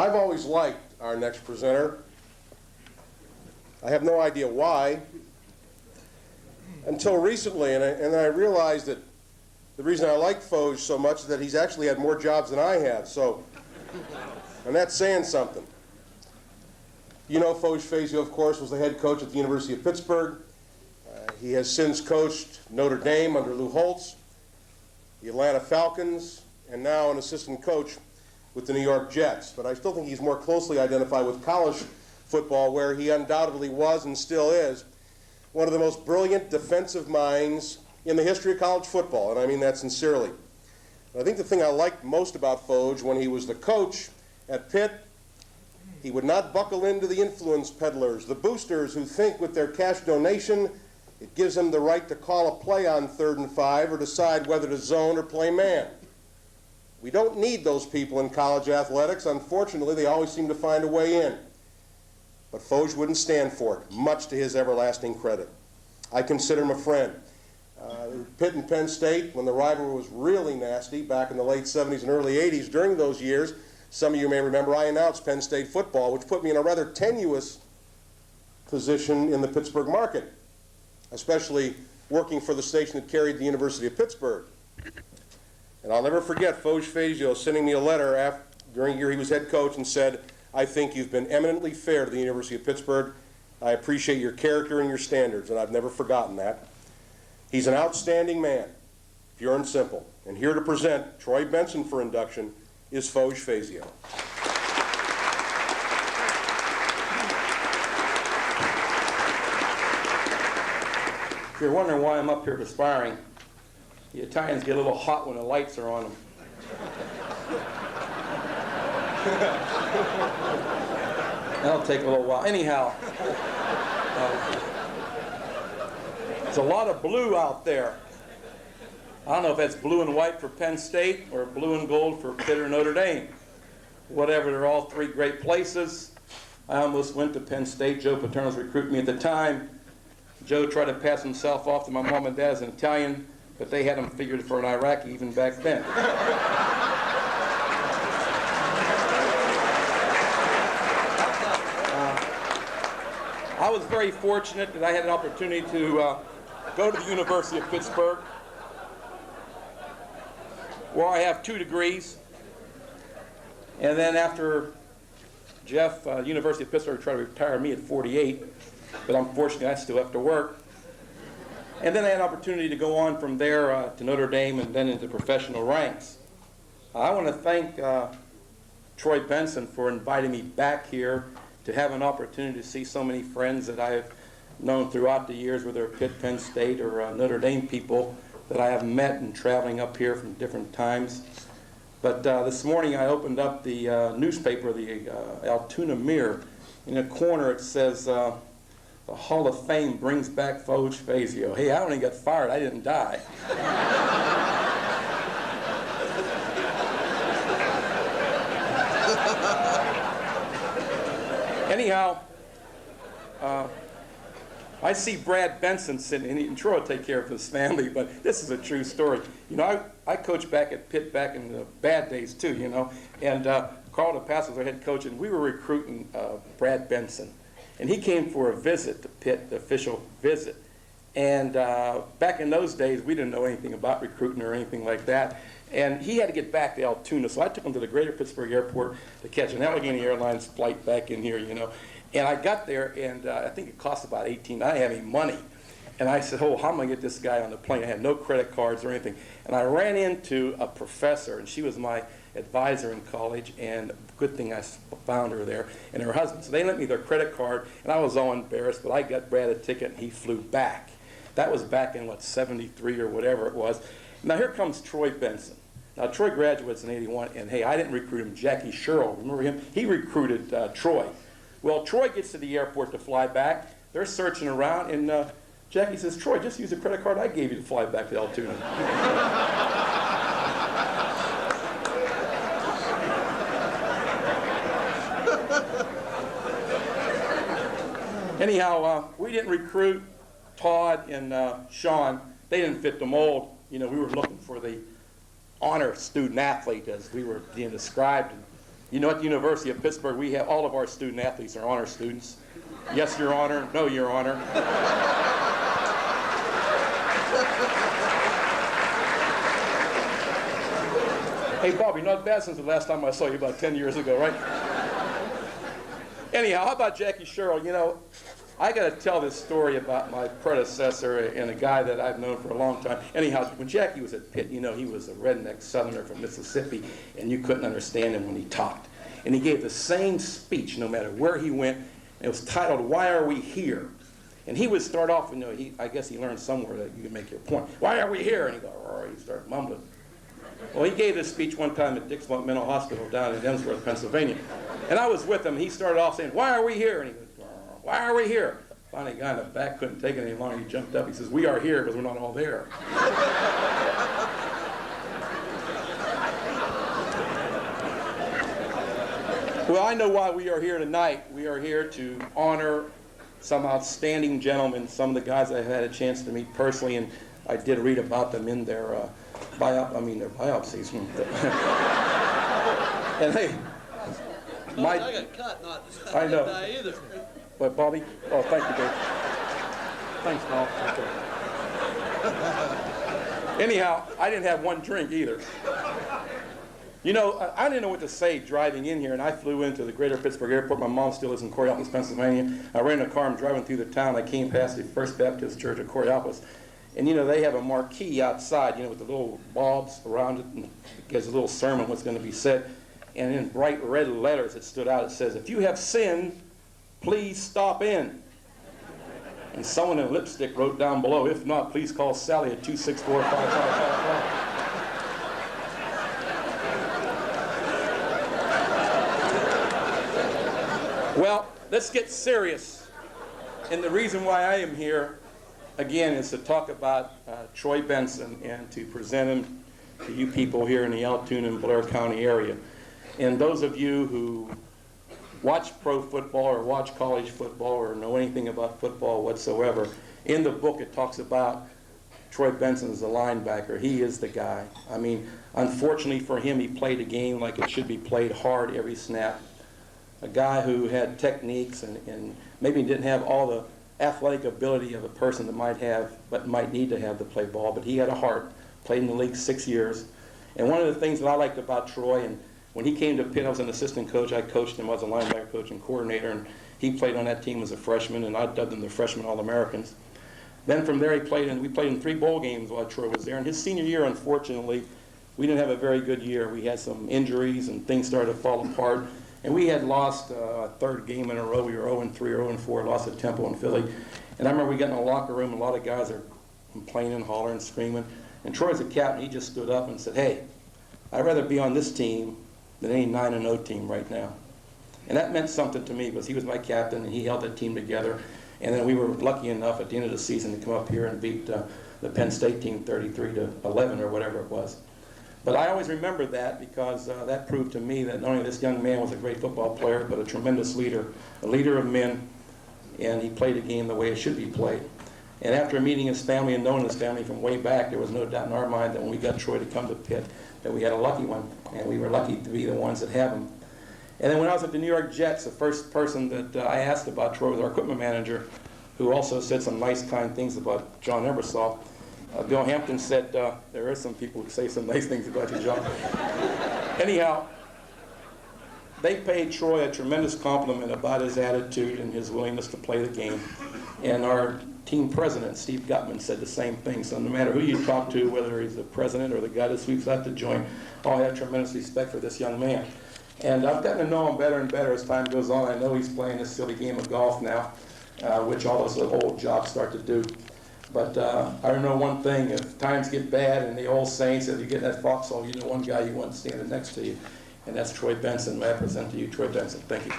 I've always liked our next presenter. I have no idea why, until recently, and I realized that the reason I like Foge so much is that he's actually had more jobs than I have, and that's saying something. You know Foge Fazio, of course, was the head coach at the University of Pittsburgh. He has since coached Notre Dame under Lou Holtz, the Atlanta Falcons, and now an assistant coach with the New York Jets. But I still think he's more closely identified with college football, where he undoubtedly was and still is one of the most brilliant defensive minds in the history of college football, and I mean that sincerely. I think the thing I liked most about Foge when he was the coach at Pitt, he would not buckle into the influence peddlers, the boosters who think with their cash donation it gives them the right to call a play on 3rd and 5 or decide whether to zone or play man. We don't need those people in college athletics. Unfortunately, they always seem to find a way in. But Foge wouldn't stand for it, much to his everlasting credit. I consider him a friend. Pitt and Penn State, when the rivalry was really nasty back in the late 70s and early 80s, during those years, some of you may remember I announced Penn State football, which put me in a rather tenuous position in the Pittsburgh market, especially working for the station that carried the University of Pittsburgh. And I'll never forget Foge Fazio sending me a letter during the year he was head coach and said, "I think you've been eminently fair to the University of Pittsburgh. I appreciate your character and your standards," and I've never forgotten that. He's an outstanding man, pure and simple. And here to present Troy Benson for induction is Foge Fazio. If you're wondering why I'm up here perspiring, the Italians get a little hot when the lights are on them. That'll take a little while. Anyhow, there's a lot of blue out there. I don't know if that's blue and white for Penn State or blue and gold for Pitt or Notre Dame. Whatever, they're all three great places. I almost went to Penn State. Joe Paterno was recruiting me at the time. Joe tried to pass himself off to my mom and dad as an Italian, but they had him figured for an Iraqi even back then. I was very fortunate that I had an opportunity to go to the University of Pittsburgh, where I have 2 degrees. And then after Jeff, University of Pittsburgh tried to retire me at 48, but unfortunately I still have to work. And then I had an opportunity to go on from there to Notre Dame and then into professional ranks. I want to thank Troy Benson for inviting me back here to have an opportunity to see so many friends that I've known throughout the years, whether Pitt, Penn State, or Notre Dame people that I have met and traveling up here from different times. But this morning I opened up the newspaper, the Altoona Mirror. In a corner it says, "The Hall of Fame brings back Foge Fazio." Hey, I only got fired, I didn't die. Anyhow, I see Brad Benson sitting, and Troy will take care of his family, but this is a true story. You know, I coached back at Pitt back in the bad days too, you know, and Carl DePass was our head coach, and we were recruiting Brad Benson. And he came for a visit to Pitt, the official visit. And back in those days, we didn't know anything about recruiting or anything like that. And he had to get back to Altoona, so I took him to the Greater Pittsburgh Airport to catch an Allegheny Airlines flight back in here, you know. And I got there, and I think it cost about $18. I didn't have any money. And I said, "Oh, how am I going to get this guy on the plane?" I had no credit cards or anything. And I ran into a professor, and she was my advisor in college, and good thing I found her there, and her husband. So they lent me their credit card, and I was all embarrassed, but I got Brad a ticket, and he flew back. That was back in, what, 73 or whatever it was. Now here comes Troy Benson. Now Troy graduates in 81, and hey, I didn't recruit him. Jackie Sherrill, remember him? He recruited Troy. Well, Troy gets to the airport to fly back. They're searching around, and Jackie says, "Troy, just use the credit card I gave you to fly back to Altoona." Anyhow, we didn't recruit Todd and Sean. They didn't fit the mold. You know, we were looking for the honor student athlete, as we were being described. You know, at the University of Pittsburgh, we have all of our student athletes are honor students. Yes, Your Honor. No, Your Honor. Hey, Bobby, not bad since the last time I saw you about 10 years ago, right? Anyhow, how about Jackie Sherrill? You know, I got to tell this story about my predecessor and a guy that I've known for a long time. Anyhow, when Jackie was at Pitt, you know, he was a redneck southerner from Mississippi, and you couldn't understand him when he talked. And he gave the same speech no matter where he went. And it was titled, "Why Are We Here?" And he would start off, you know, I guess he learned somewhere that you can make your point. "Why are we here?" And he'd go, "Oh," he'd start mumbling. Well, he gave this speech one time at Dixmont Mental Hospital down in Emsworth, Pennsylvania. And I was with him. He started off saying, "Why are we here?" And he goes, "Why are we here?" Finally, a guy in the back couldn't take it any longer. He jumped up. He says, "We are here because we're not all there." Well, I know why we are here tonight. We are here to honor some outstanding gentlemen, some of the guys I've had a chance to meet personally, and I did read about them in their biopsies. And hey, I got cut, not I know. die either. But Bobby, oh, thank you, Dave. Thanks, Paul. Okay. Anyhow, I didn't have one drink either. You know, I didn't know what to say driving in here, and I flew into the greater Pittsburgh airport. My mom still lives in Coraopolis, Pennsylvania. I ran in a car, I'm driving through the town. I came past the First Baptist Church of Coraopolis. And, you know, they have a marquee outside, you know, with the little bulbs around it, and it gives a little sermon what's going to be said. And in bright red letters it stood out, it says, "If you have sinned, please stop in." And someone in lipstick wrote down below, "If not, please call Sally at 264-5555. Well, let's get serious. And the reason why I am here, again, is to talk about Troy Benson and to present him to you people here in the Altoona and Blair County area. And those of you who watch pro football or watch college football or know anything about football whatsoever, in the book it talks about Troy Benson as a linebacker. He is the guy. I mean, unfortunately for him, he played a game like it should be played, hard every snap. A guy who had techniques and maybe didn't have all the athletic ability of a person that might need to have to play ball, but he had a heart, played in the league 6 years. And one of the things that I liked about Troy, and when he came to Pitt, I was an assistant coach. I coached him as a linebacker coach and coordinator, and he played on that team as a freshman, and I dubbed them the freshman All-Americans. Then from there, we played in 3 bowl games while Troy was there. And his senior year, unfortunately, we didn't have a very good year. We had some injuries, and things started to fall apart. And we had lost a 3rd game in a row. We were 0-3 or 0-4, lost at Temple in Philly. And I remember we got in the locker room, and a lot of guys are complaining, hollering, screaming. And Troy's the captain. He just stood up and said, "Hey, I'd rather be on this team than any 9-0 team right now." And that meant something to me because he was my captain and he held that team together. And then we were lucky enough at the end of the season to come up here and beat the Penn State team 33-11 or whatever it was. But I always remember that because that proved to me that not only this young man was a great football player, but a tremendous leader, a leader of men, and he played a game the way it should be played. And after meeting his family and knowing his family from way back, there was no doubt in our mind that when we got Troy to come to Pitt, that we had a lucky one, and we were lucky to be the ones that have him. And then when I was at the New York Jets, the first person that I asked about Troy was our equipment manager, who also said some nice, kind things about John Ebersol. Bill Hampton said, there are some people who say some nice things about you, John. Anyhow, they paid Troy a tremendous compliment about his attitude and his willingness to play the game. And our team president, Steve Gutman, said the same thing. So no matter who you talk to, whether he's the president or the guy that sweeps out the joint, all have tremendous respect for this young man. And I've gotten to know him better and better as time goes on. I know he's playing this silly game of golf now, which all those old jobs start to do. But I know one thing, if times get bad and the old saying says you get in that foxhole, you know one guy you want standing next to you, and that's Troy Benson. May I present to you Troy Benson. Thank you.